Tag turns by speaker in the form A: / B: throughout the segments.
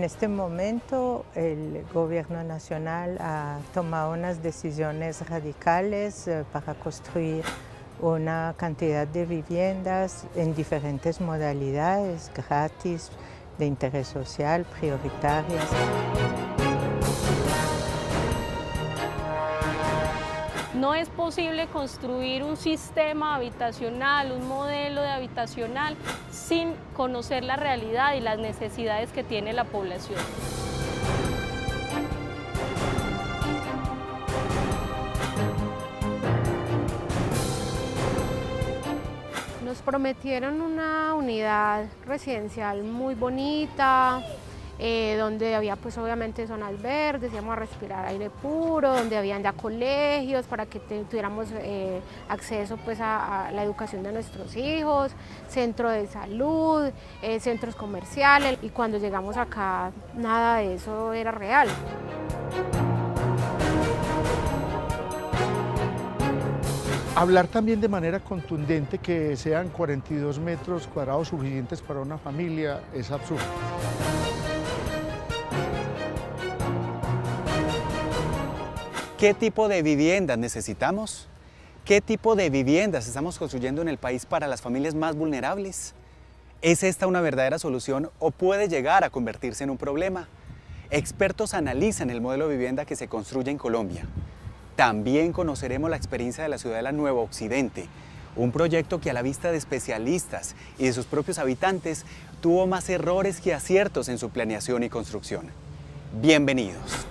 A: este momento el gobierno nacional ha tomado unas decisiones radicales para construir una cantidad de viviendas en diferentes modalidades, gratis, de interés social, prioritarias.
B: No es posible construir un sistema habitacional, un modelo de habitacional, sin conocer la realidad y las necesidades que tiene la población.
C: Nos prometieron una unidad residencial muy bonita, donde había pues obviamente zonas verdes, íbamos a respirar aire puro, donde habían ya colegios para que tuviéramos acceso pues a la educación de nuestros hijos, centro de salud, centros comerciales, y cuando llegamos acá nada de eso era real.
D: Hablar también de manera contundente que sean 42 metros cuadrados suficientes para una familia es absurdo.
E: ¿Qué tipo de viviendas necesitamos? ¿Qué tipo de viviendas estamos construyendo en el país para las familias más vulnerables? ¿Es esta una verdadera solución o puede llegar a convertirse en un problema? Expertos analizan el modelo de vivienda que se construye en Colombia. También conoceremos la experiencia de la Ciudadela Nuevo Occidente, un proyecto que a la vista de especialistas y de sus propios habitantes tuvo más errores que aciertos en su planeación y construcción. Bienvenidos.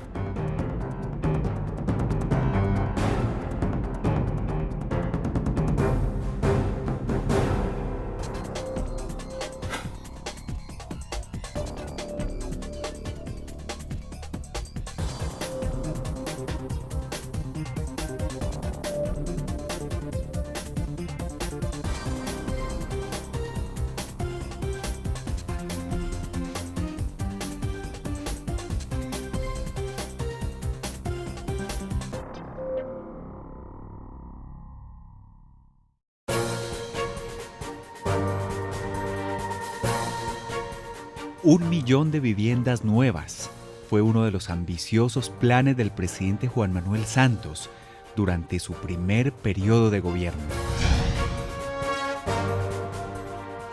F: Un millón de viviendas nuevas fue uno de los ambiciosos planes del presidente Juan Manuel Santos durante su primer periodo de gobierno.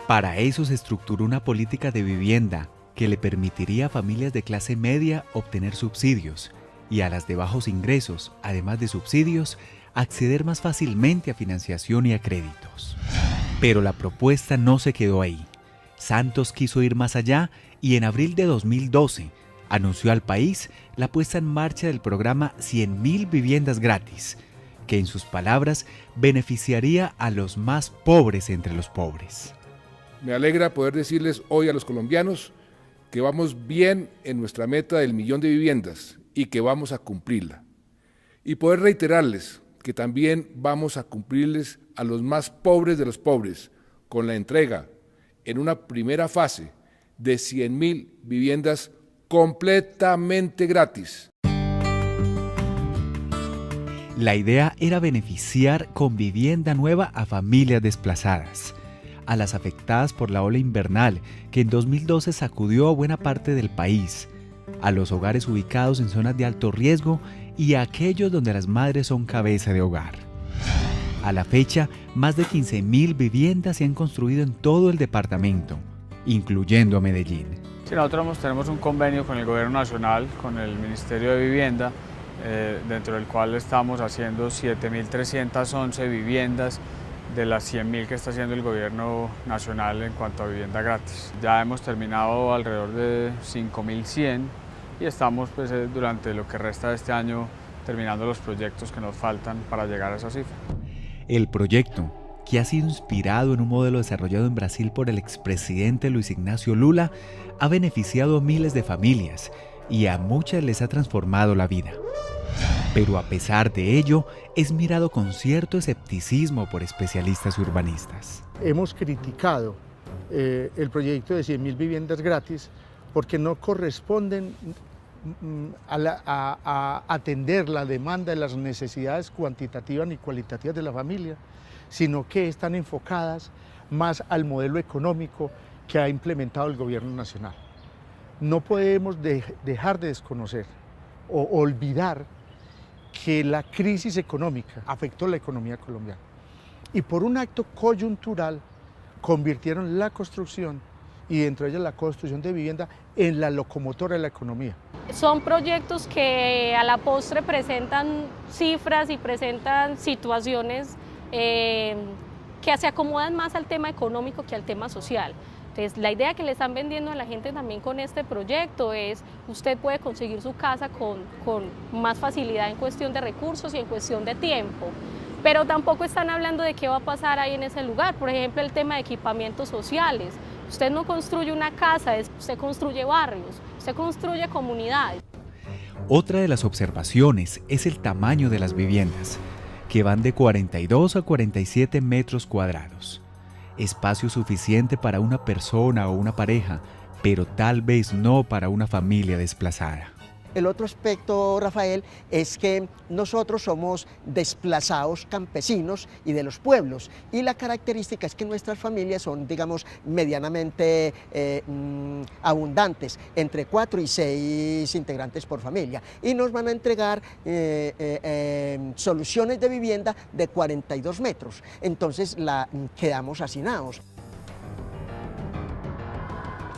F: Para eso se estructuró una política de vivienda que le permitiría a familias de clase media obtener subsidios y a las de bajos ingresos, además de subsidios, acceder más fácilmente a financiación y a créditos. Pero la propuesta no se quedó ahí. Santos quiso ir más allá y en abril de 2012 anunció al país la puesta en marcha del programa 100.000 viviendas gratis, que en sus palabras beneficiaría a los más pobres entre los pobres.
G: Me alegra poder decirles hoy a los colombianos que vamos bien en nuestra meta del 1.000.000 de viviendas y que vamos a cumplirla. Y poder reiterarles que también vamos a cumplirles a los más pobres de los pobres con la entrega en una primera fase de 100.000 viviendas completamente gratis.
F: La idea era beneficiar con vivienda nueva a familias desplazadas, a las afectadas por la ola invernal que en 2012 sacudió a buena parte del país, a los hogares ubicados en zonas de alto riesgo y a aquellos donde las madres son cabeza de hogar. A la fecha, más de 15.000 viviendas se han construido en todo el departamento, incluyendo a Medellín.
H: Sí, nosotros tenemos un convenio con el Gobierno Nacional, con el Ministerio de Vivienda, dentro del cual estamos haciendo 7.311 viviendas de las 100.000 que está haciendo el Gobierno Nacional en cuanto a vivienda gratis. Ya hemos terminado alrededor de 5.100 y estamos pues, durante lo que resta de este año terminando los proyectos que nos faltan para llegar a esa cifra.
F: El proyecto, que ha sido inspirado en un modelo desarrollado en Brasil por el expresidente Luis Ignacio Lula, ha beneficiado a miles de familias y a muchas les ha transformado la vida. Pero a pesar de ello, es mirado con cierto escepticismo por especialistas y urbanistas.
D: Hemos criticado el proyecto de 100.000 viviendas gratis porque no corresponden a atender la demanda de las necesidades cuantitativas ni cualitativas de la familia, sino que están enfocadas más al modelo económico que ha implementado el gobierno nacional. no podemos dejar de desconocer o olvidar que la crisis económica afectó la economía colombiana y por un acto coyuntural convirtieron la construcción y dentro de ella la construcción de vivienda en la locomotora de la economía.
B: Son proyectos que a la postre presentan cifras y presentan situaciones que se acomodan más al tema económico que al tema social. Entonces, la idea que le están vendiendo a la gente también con este proyecto es usted puede conseguir su casa con más facilidad en cuestión de recursos y en cuestión de tiempo. Pero tampoco están hablando de qué va a pasar ahí en ese lugar. Por ejemplo, el tema de equipamientos sociales. Usted no construye una casa, usted construye barrios, usted construye comunidades.
F: Otra de las observaciones es el tamaño de las viviendas, que van de 42 a 47 metros cuadrados. Espacio suficiente para una persona o una pareja, pero tal vez no para una familia desplazada.
I: El otro aspecto, Rafael, es que nosotros somos desplazados campesinos y de los pueblos, y la característica es que nuestras familias son, digamos, medianamente abundantes, entre 4 y 6 integrantes por familia, y nos van a entregar soluciones de vivienda de 42 metros, entonces quedamos hacinados.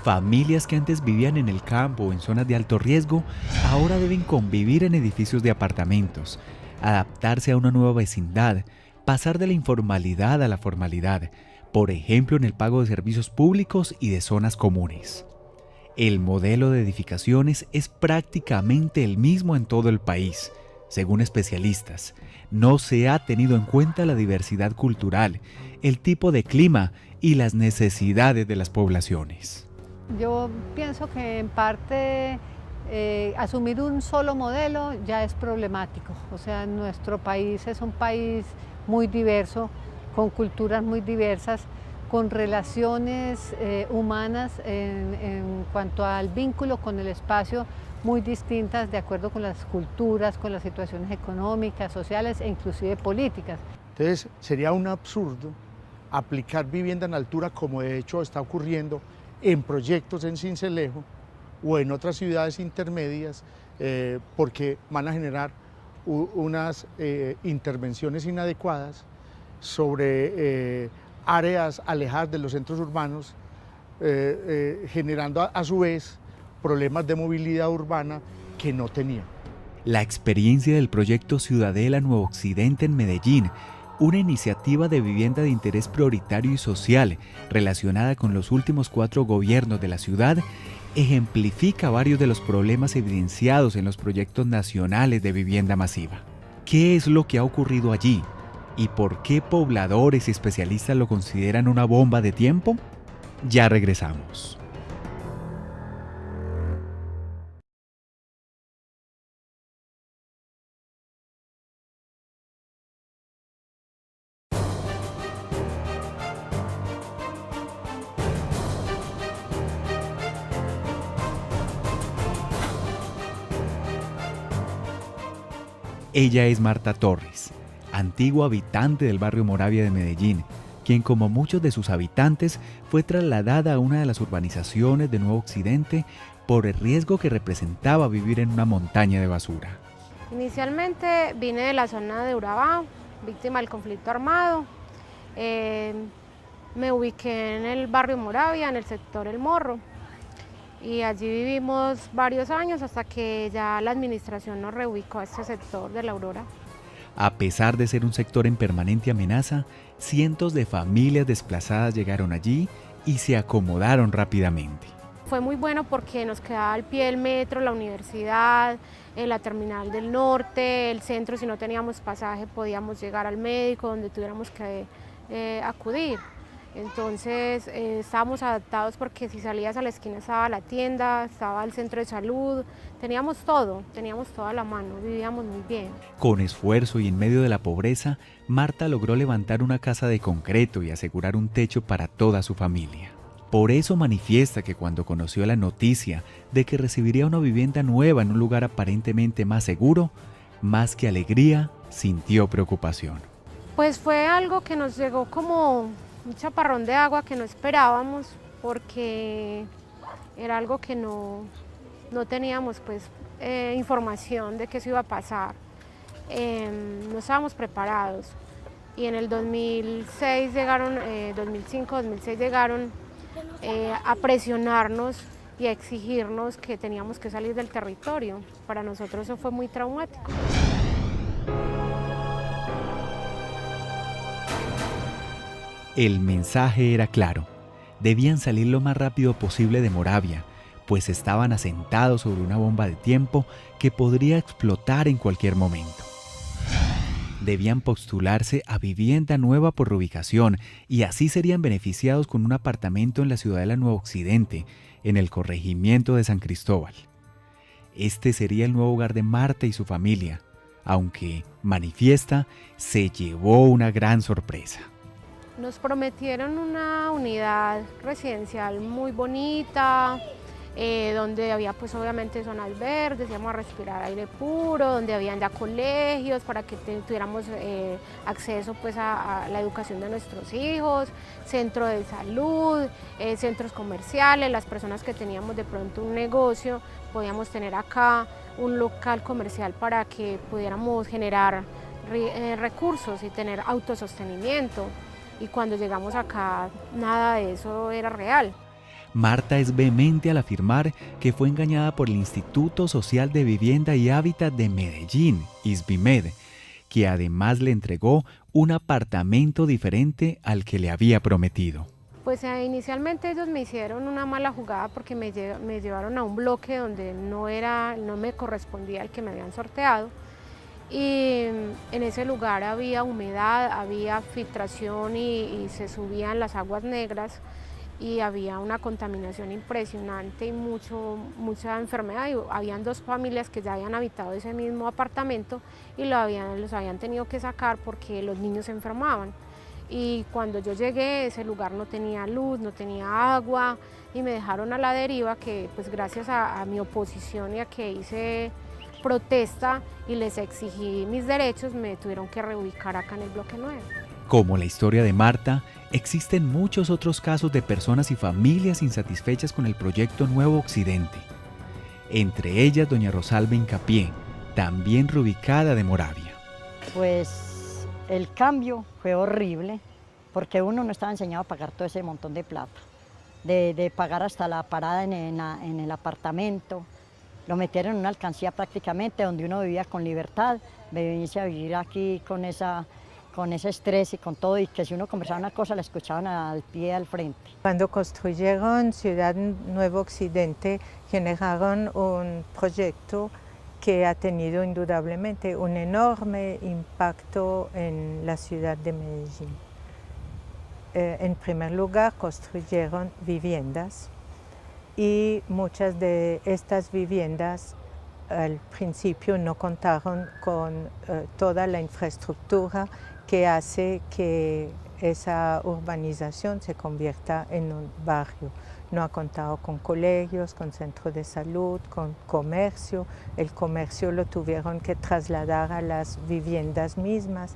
F: Familias que antes vivían en el campo o en zonas de alto riesgo, ahora deben convivir en edificios de apartamentos, adaptarse a una nueva vecindad, pasar de la informalidad a la formalidad, por ejemplo en el pago de servicios públicos y de zonas comunes. El modelo de edificaciones es prácticamente el mismo en todo el país. Según especialistas, no se ha tenido en cuenta la diversidad cultural, el tipo de clima y las necesidades de las poblaciones.
J: Yo pienso que en parte asumir un solo modelo ya es problemático. O sea, nuestro país es un país muy diverso, con culturas muy diversas, con relaciones humanas en cuanto al vínculo con el espacio muy distintas de acuerdo con las culturas, con las situaciones económicas, sociales e inclusive políticas.
D: Entonces sería un absurdo aplicar vivienda en altura como de hecho está ocurriendo en proyectos en Sincelejo o en otras ciudades intermedias porque van a generar unas intervenciones inadecuadas sobre áreas alejadas de los centros urbanos, generando a su vez problemas de movilidad urbana que no tenían.
F: La experiencia del proyecto Ciudadela Nuevo Occidente en Medellín, una iniciativa de vivienda de interés prioritario y social relacionada con los últimos 4 gobiernos de la ciudad, ejemplifica varios de los problemas evidenciados en los proyectos nacionales de vivienda masiva. ¿Qué es lo que ha ocurrido allí? ¿Y por qué pobladores y especialistas lo consideran una bomba de tiempo? Ya regresamos. Ella es Marta Torres, antigua habitante del barrio Moravia de Medellín, quien como muchos de sus habitantes fue trasladada a una de las urbanizaciones de Nuevo Occidente por el riesgo que representaba vivir en una montaña de basura.
C: Inicialmente vine de la zona de Urabá, víctima del conflicto armado. Me ubiqué en el barrio Moravia, en el sector El Morro, y allí vivimos varios años hasta que ya la administración nos reubicó a este sector de La Aurora.
F: A pesar de ser un sector en permanente amenaza, cientos de familias desplazadas llegaron allí y se acomodaron rápidamente.
C: Fue muy bueno porque nos quedaba al pie del metro, la universidad, la terminal del norte, el centro. Si no teníamos pasaje podíamos llegar al médico donde tuviéramos que acudir. Entonces estábamos adaptados porque si salías a la esquina estaba la tienda, estaba el centro de salud, teníamos toda la mano, vivíamos muy bien.
F: Con esfuerzo y en medio de la pobreza, Marta logró levantar una casa de concreto y asegurar un techo para toda su familia. Por eso manifiesta que cuando conoció la noticia de que recibiría una vivienda nueva en un lugar aparentemente más seguro, más que alegría, sintió preocupación.
C: Pues fue algo que nos llegó como un chaparrón de agua que no esperábamos, porque Era algo que no teníamos pues información de que eso iba a pasar. No estábamos preparados. Y en el 2006 llegaron, 2005-2006 llegaron a presionarnos y a exigirnos que teníamos que salir del territorio. Para nosotros eso fue muy traumático.
F: El mensaje era claro. Debían salir lo más rápido posible de Moravia, pues estaban asentados sobre una bomba de tiempo que podría explotar en cualquier momento. Debían postularse a vivienda nueva por reubicación y así serían beneficiados con un apartamento en la ciudadela Nuevo Occidente, en el corregimiento de San Cristóbal. Este sería el nuevo hogar de Marta y su familia, aunque, manifiesta, se llevó una gran sorpresa.
C: Nos prometieron una unidad residencial muy bonita, donde había pues obviamente zonas verdes, íbamos a respirar aire puro, donde habían ya colegios para que tuviéramos acceso pues a la educación de nuestros hijos, centro de salud, centros comerciales, las personas que teníamos de pronto un negocio, podíamos tener acá un local comercial para que pudiéramos generar recursos y tener autosostenimiento. Y cuando llegamos acá, nada de eso era real.
F: Marta es vehemente al afirmar que fue engañada por el Instituto Social de Vivienda y Hábitat de Medellín, ISVIMED, que además le entregó un apartamento diferente al que le había prometido.
C: Pues inicialmente ellos me hicieron una mala jugada porque me llevaron a un bloque donde no me correspondía el que me habían sorteado. Y en ese lugar había humedad, había filtración y se subían las aguas negras y había una contaminación impresionante y mucha enfermedad. Y habían 2 familias que ya habían habitado ese mismo apartamento y los habían tenido que sacar porque los niños se enfermaban. Y cuando yo llegué, ese lugar no tenía luz, no tenía agua y me dejaron a la deriva, que pues gracias a mi oposición y a que hice protesta y les exigí mis derechos, me tuvieron que reubicar acá en el bloque 9.
F: Como la historia de Marta, existen muchos otros casos de personas y familias insatisfechas con el proyecto Nuevo Occidente. Entre ellas, doña Rosalba Hincapié, también reubicada de Moravia.
K: Pues el cambio fue horrible, porque uno no estaba enseñado a pagar todo ese montón de plata, de pagar hasta la parada en el apartamento. Lo metieron en una alcancía prácticamente donde uno vivía con libertad, venirse a vivir aquí con ese estrés y con todo, y que si uno conversaba una cosa la escuchaban al pie al frente.
A: Cuando construyeron Ciudad Nuevo Occidente, generaron un proyecto que ha tenido indudablemente un enorme impacto en la ciudad de Medellín. En primer lugar, construyeron viviendas. Y muchas de estas viviendas al principio no contaron con toda la infraestructura que hace que esa urbanización se convierta en un barrio. No ha contado con colegios, con centros de salud, con comercio. El comercio lo tuvieron que trasladar a las viviendas mismas.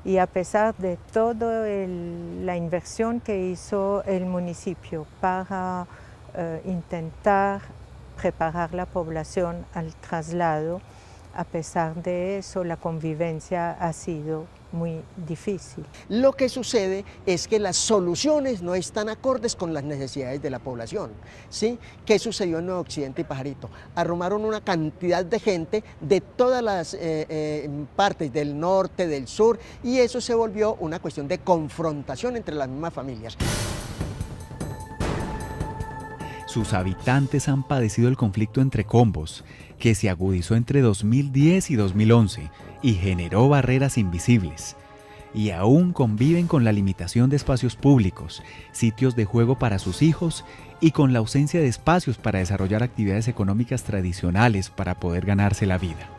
A: Y a pesar de toda la inversión que hizo el municipio para intentar preparar la población al traslado, a pesar de eso la convivencia ha sido muy difícil.
I: Lo que sucede es que las soluciones no están acordes con las necesidades de la población, ¿sí? ¿Qué sucedió en Nuevo Occidente y Pajarito? Arrumaron una cantidad de gente de todas las partes del norte, del sur, y eso se volvió una cuestión de confrontación entre las mismas familias.
F: Sus habitantes han padecido el conflicto entre combos, que se agudizó entre 2010 y 2011 y generó barreras invisibles. Y aún conviven con la limitación de espacios públicos, sitios de juego para sus hijos y con la ausencia de espacios para desarrollar actividades económicas tradicionales para poder ganarse la vida.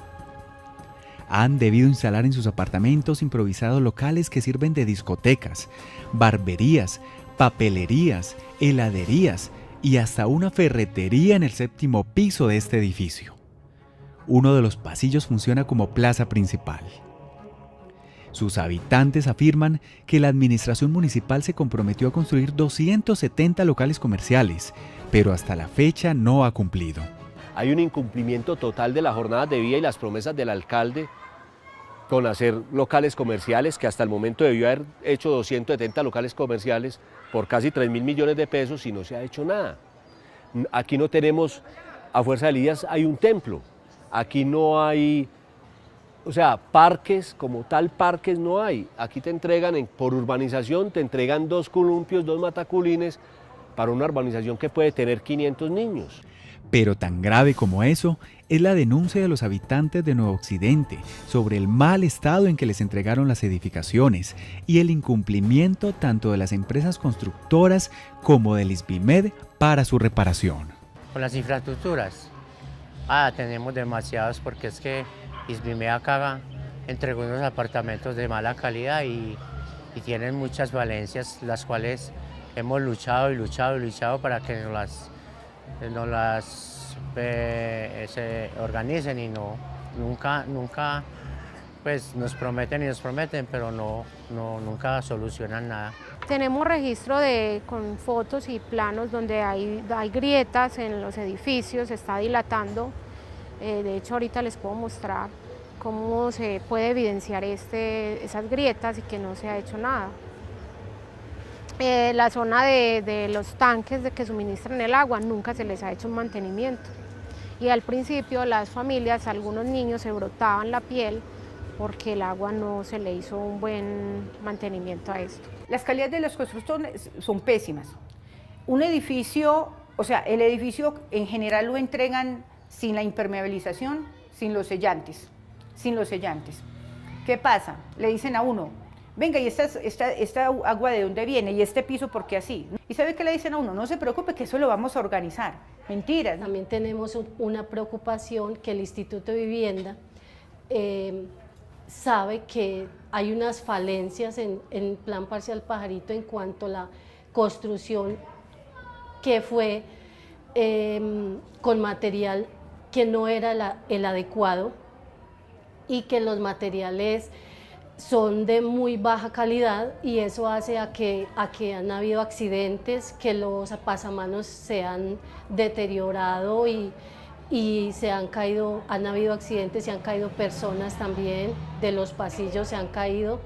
F: Han debido instalar en sus apartamentos improvisados locales que sirven de discotecas, barberías, papelerías, heladerías y hasta una ferretería en el 7º piso de este edificio. Uno de los pasillos funciona como plaza principal. Sus habitantes afirman que la administración municipal se comprometió a construir 270 locales comerciales, pero hasta la fecha no ha cumplido.
L: Hay un incumplimiento total de las jornadas de vida y las promesas del alcalde con hacer locales comerciales, que hasta el momento debió haber hecho 270 locales comerciales por casi 3.000 millones de pesos y no se ha hecho nada. Aquí no tenemos, a fuerza de líneas, hay un templo. Aquí no hay, o sea, parques como tal, parques no hay. Aquí te entregan, por urbanización, te entregan 2 columpios, 2 mataculines para una urbanización que puede tener 500 niños.
F: Pero tan grave como eso es la denuncia de los habitantes de Nuevo Occidente sobre el mal estado en que les entregaron las edificaciones y el incumplimiento tanto de las empresas constructoras como del ISBIMED para su reparación.
M: Con las infraestructuras, tenemos demasiados, porque es que ISBIMED acá entregó unos apartamentos de mala calidad y tienen muchas valencias, las cuales hemos luchado y luchado y luchado para que nos las se organicen y nunca pues nos prometen y nos prometen, pero nunca solucionan nada.
C: Tenemos registro con fotos y planos donde hay grietas en los edificios, se está dilatando. De hecho, ahorita les puedo mostrar cómo se puede evidenciar esas grietas y que no se ha hecho nada. La zona de los tanques que suministran el agua nunca se les ha hecho un mantenimiento. Y al principio las familias, algunos niños se brotaban la piel porque el agua no se le hizo un buen mantenimiento a esto.
N: Las calidades de las construcciones son pésimas. Un edificio, o sea, el edificio en general lo entregan sin la impermeabilización, sin los sellantes. ¿Qué pasa? Le dicen a uno, venga, ¿y esta agua de dónde viene? ¿Y este piso por qué así? ¿Y sabe qué le dicen a uno? No se preocupe, que eso lo vamos a organizar. Mentiras.
B: También tenemos una preocupación que el Instituto de Vivienda sabe que hay unas falencias en Plan Parcial Pajarito en cuanto a la construcción que fue con material que no era el adecuado y que los materiales son de muy baja calidad y eso hace a que han habido accidentes, que los pasamanos se han deteriorado y han habido accidentes, se han caído personas también, de los pasillos se han caído,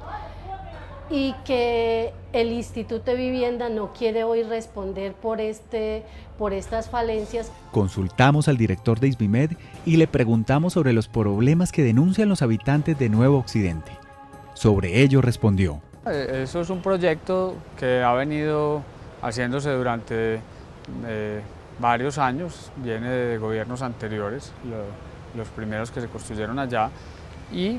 B: y que el Instituto de Vivienda no quiere hoy responder por estas falencias.
F: Consultamos al director de ISBIMED y le preguntamos sobre los problemas que denuncian los habitantes de Nuevo Occidente. Sobre ello respondió.
H: Eso es un proyecto que ha venido haciéndose durante varios años, viene de gobiernos anteriores, los primeros que se construyeron allá, y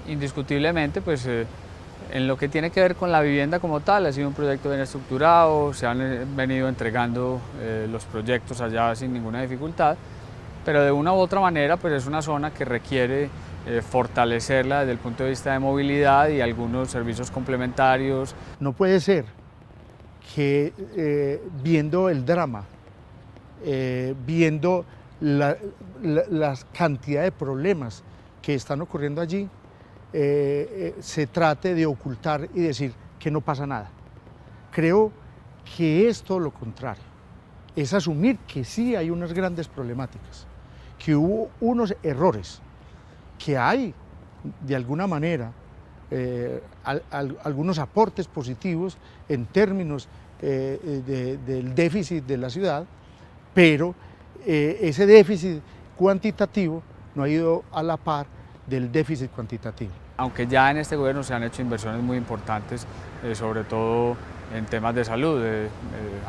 H: indiscutiblemente pues, en lo que tiene que ver con la vivienda como tal, ha sido un proyecto bien estructurado, se han venido entregando los proyectos allá sin ninguna dificultad, pero de una u otra manera pues, es una zona que requiere fortalecerla desde el punto de vista de movilidad y algunos servicios complementarios.
D: No puede ser que viendo el drama, viendo la cantidad de problemas que están ocurriendo allí, se trate de ocultar y decir que no pasa nada. Creo que es todo lo contrario, es asumir que sí hay unas grandes problemáticas, que hubo unos errores, que hay, de alguna manera, algunos aportes positivos en términos del déficit de la ciudad, pero ese déficit cuantitativo no ha ido a la par del déficit cuantitativo.
H: Aunque ya en este gobierno se han hecho inversiones muy importantes, sobre todo en temas de salud.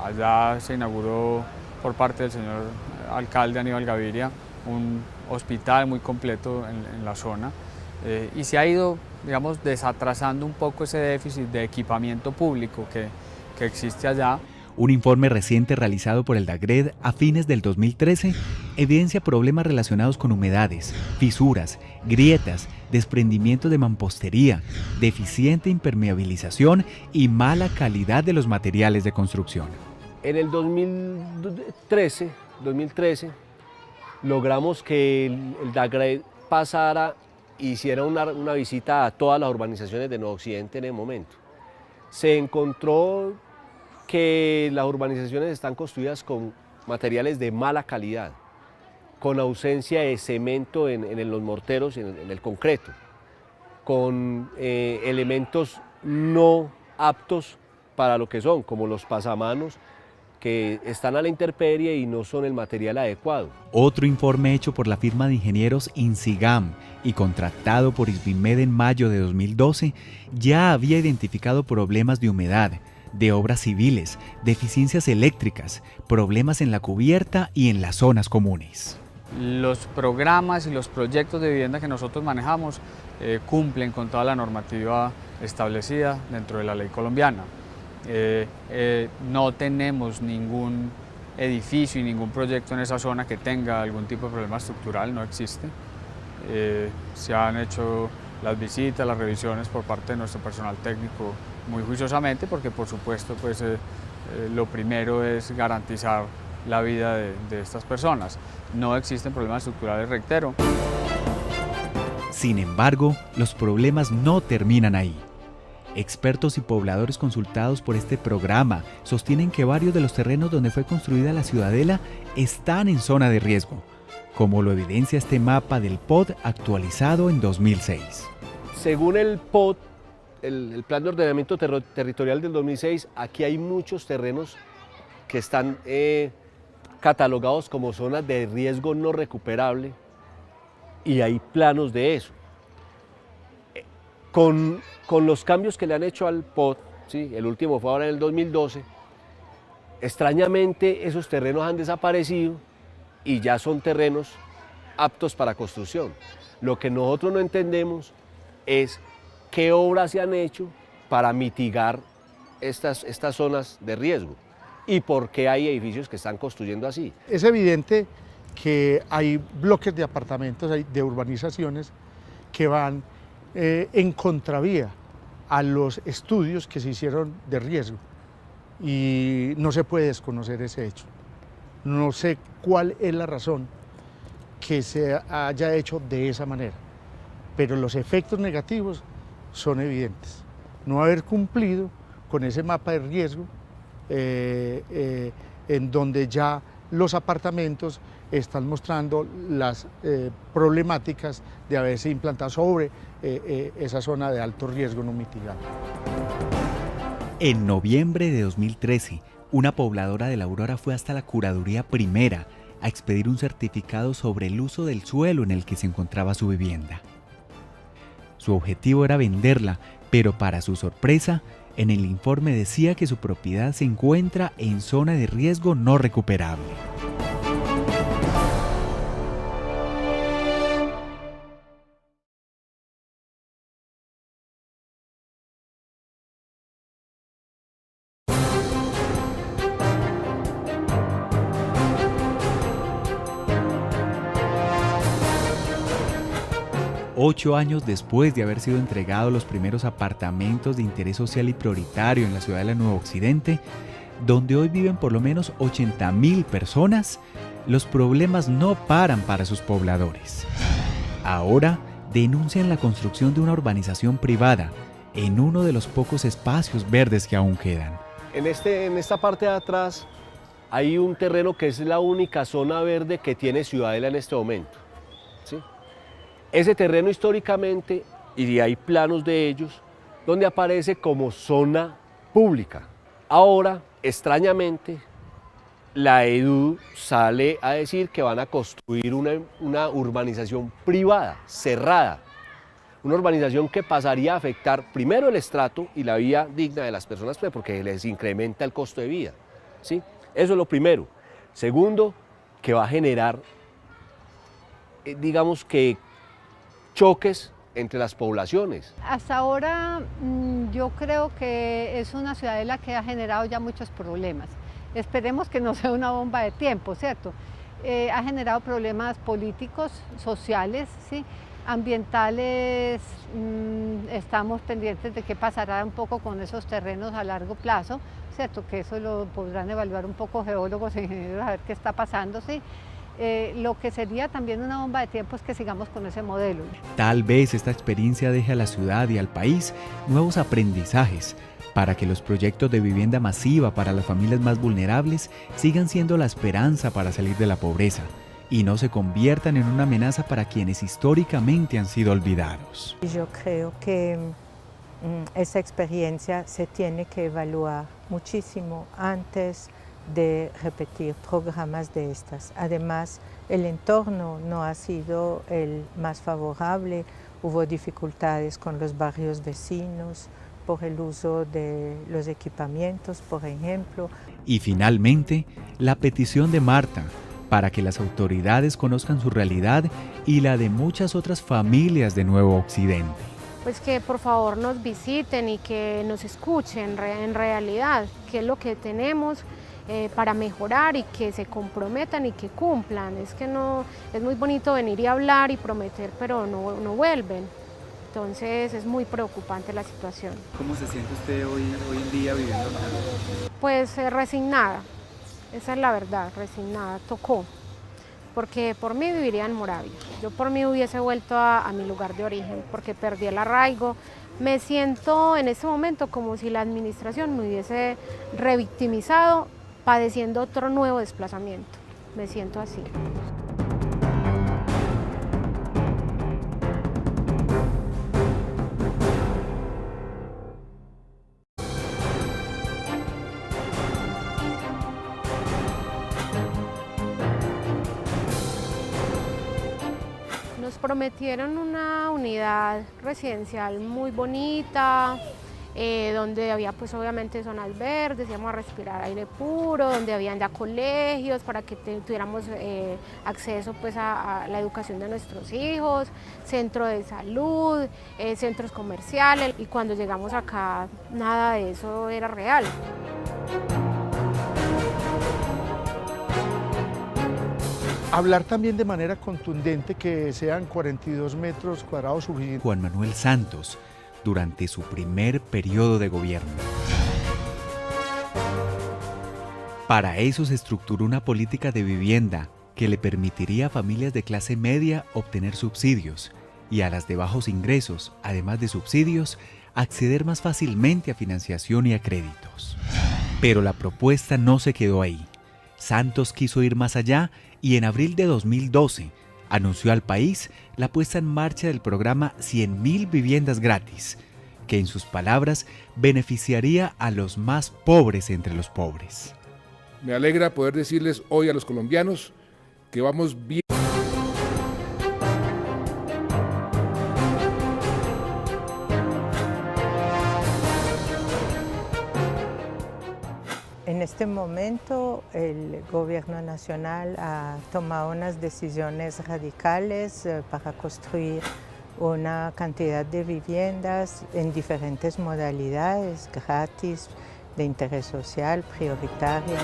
H: Allá se inauguró por parte del señor alcalde Aníbal Gaviria un hospital muy completo en la zona y se ha ido, digamos, desatrasando un poco ese déficit de equipamiento público que existe allá.
F: Un informe reciente realizado por el DAGRED a fines del 2013 evidencia problemas relacionados con humedades, fisuras, grietas, desprendimiento de mampostería, deficiente impermeabilización y mala calidad de los materiales de construcción.
L: En el 2013 logramos que el DAGRED pasara e hiciera una visita a todas las urbanizaciones de Nuevo Occidente en el momento. Se encontró que las urbanizaciones están construidas con materiales de mala calidad, con ausencia de cemento en los morteros, en el concreto, con elementos no aptos para lo que son, como los pasamanos, que están a la intemperie y no son el material adecuado.
F: Otro informe hecho por la firma de ingenieros Insigam y contratado por ISBIMED en mayo de 2012 ya había identificado problemas de humedad, de obras civiles, deficiencias eléctricas, problemas en la cubierta y en las zonas comunes.
H: Los programas y los proyectos de vivienda que nosotros manejamos cumplen con toda la normativa establecida dentro de la ley colombiana. No tenemos ningún edificio y ningún proyecto en esa zona que tenga algún tipo de problema estructural, no existe. Se han hecho las visitas, las revisiones por parte de nuestro personal técnico muy juiciosamente, porque por supuesto pues, lo primero es garantizar la vida de estas personas. No existen problemas estructurales, reitero.
F: Sin embargo, los problemas no terminan ahí. Expertos y pobladores consultados por este programa sostienen que varios de los terrenos donde fue construida la ciudadela están en zona de riesgo, como lo evidencia este mapa del POT actualizado en 2006.
L: Según el POT, el Plan de Ordenamiento Territorial del 2006, aquí hay muchos terrenos que están catalogados como zonas de riesgo no recuperable y hay planos de eso. Con los cambios que le han hecho al POT, ¿sí? El último fue ahora en el 2012, extrañamente esos terrenos han desaparecido y ya son terrenos aptos para construcción. Lo que nosotros no entendemos es qué obras se han hecho para mitigar estas zonas de riesgo y por qué hay edificios que están construyendo así.
D: Es evidente que hay bloques de apartamentos, de urbanizaciones que van en contravía a los estudios que se hicieron de riesgo y no se puede desconocer ese hecho. No sé cuál es la razón que se haya hecho de esa manera, pero los efectos negativos son evidentes. No haber cumplido con ese mapa de riesgo en donde ya los apartamentos están mostrando las problemáticas de haberse implantado sobre esa zona de alto riesgo no mitigado.
F: En noviembre de 2013, una pobladora de La Aurora fue hasta la Curaduría Primera a expedir un certificado sobre el uso del suelo en el que se encontraba su vivienda. Su objetivo era venderla, pero para su sorpresa, en el informe decía que su propiedad se encuentra en zona de riesgo no recuperable. Ocho años después de haber sido entregados los primeros apartamentos de interés social y prioritario en la ciudad de la Nueva Occidente, donde hoy viven por lo menos 80.000 personas, los problemas no paran para sus pobladores. Ahora denuncian la construcción de una urbanización privada en uno de los pocos espacios verdes que aún quedan.
L: En esta parte de atrás hay un terreno que es la única zona verde que tiene Ciudadela en este momento, ¿sí? Ese terreno históricamente, y hay planos de ellos, donde aparece como zona pública. Ahora, extrañamente, la EDU sale a decir que van a construir una urbanización privada, cerrada. Una urbanización que pasaría a afectar primero el estrato y la vida digna de las personas, porque les incrementa el costo de vida, ¿sí? Eso es lo primero. Segundo, que va a generar, digamos que, choques entre las poblaciones.
J: Hasta ahora yo creo que es una ciudadela que ha generado ya muchos problemas. Esperemos que no sea una bomba de tiempo, ¿cierto? Ha generado problemas políticos, sociales, ¿sí? Ambientales. Estamos pendientes de qué pasará un poco con esos terrenos a largo plazo, ¿cierto? Que eso lo podrán evaluar un poco geólogos e ingenieros a ver qué está pasando, ¿sí? Lo que sería también una bomba de tiempo es que sigamos con ese modelo.
F: Tal vez esta experiencia deje a la ciudad y al país nuevos aprendizajes para que los proyectos de vivienda masiva para las familias más vulnerables sigan siendo la esperanza para salir de la pobreza y no se conviertan en una amenaza para quienes históricamente han sido olvidados.
A: Yo creo que esa experiencia se tiene que evaluar muchísimo antes de repetir programas de estas. Además, el entorno no ha sido el más favorable, hubo dificultades con los barrios vecinos por el uso de los equipamientos, por ejemplo.
F: Y finalmente, la petición de Marta para que las autoridades conozcan su realidad y la de muchas otras familias de Nuevo Occidente.
C: Pues que por favor nos visiten y que nos escuchen en realidad qué es lo que tenemos para mejorar y que se comprometan y que cumplan. Es que no, es muy bonito venir y hablar y prometer, pero no vuelven. Entonces es muy preocupante la situación.
E: ¿Cómo se siente usted hoy en día viviendo acá?
C: Pues resignada, esa es la verdad, resignada, tocó. Porque por mí viviría en Moravia, yo por mí hubiese vuelto a mi lugar de origen, porque perdí el arraigo. Me siento en este momento como si la administración me hubiese revictimizado, padeciendo otro nuevo desplazamiento. Me siento así. Nos prometieron una unidad residencial muy bonita, donde había pues obviamente zonas verdes, íbamos a respirar aire puro, donde habían ya colegios para que tuviéramos acceso pues a la educación de nuestros hijos, centro de salud, centros comerciales, y cuando llegamos acá nada de eso era real.
D: Hablar también de manera contundente que sean 42 metros cuadrados suficientes.
F: Juan Manuel Santos, durante su primer periodo de gobierno. Para eso se estructuró una política de vivienda que le permitiría a familias de clase media obtener subsidios y a las de bajos ingresos, además de subsidios, acceder más fácilmente a financiación y a créditos. Pero la propuesta no se quedó ahí. Santos quiso ir más allá y en abril de 2012 anunció al país la puesta en marcha del programa 100.000 viviendas gratis, que en sus palabras beneficiaría a los más pobres entre los pobres.
G: Me alegra poder decirles hoy a los colombianos que vamos bien.
A: En este momento el gobierno nacional ha tomado unas decisiones radicales para construir una cantidad de viviendas en diferentes modalidades, gratis, de interés social, prioritarias.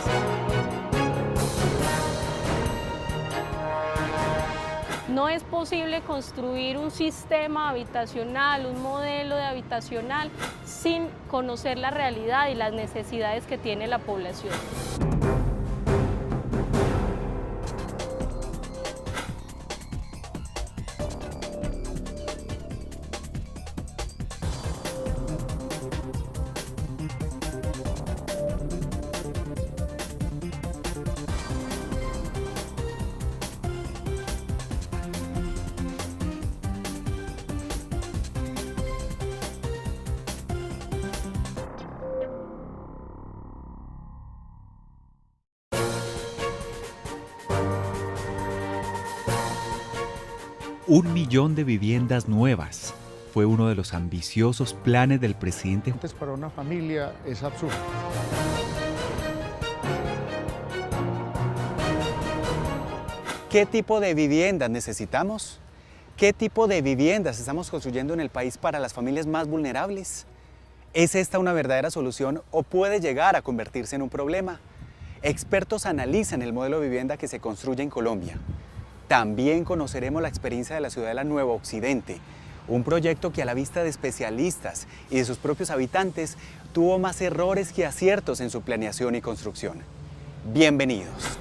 B: No es posible construir un sistema habitacional, un modelo de habitacional, sin conocer la realidad y las necesidades que tiene la población.
F: Un millón de viviendas nuevas fue uno de los ambiciosos planes del presidente.
D: Para una familia es absurdo.
E: ¿Qué tipo de viviendas necesitamos? ¿Qué tipo de viviendas estamos construyendo en el país para las familias más vulnerables? ¿Es esta una verdadera solución o puede llegar a convertirse en un problema? Expertos analizan el modelo de vivienda que se construye en Colombia. También conoceremos la experiencia de la Ciudadela Nuevo Occidente, un proyecto que a la vista de especialistas y de sus propios habitantes tuvo más errores que aciertos en su planeación y construcción. Bienvenidos.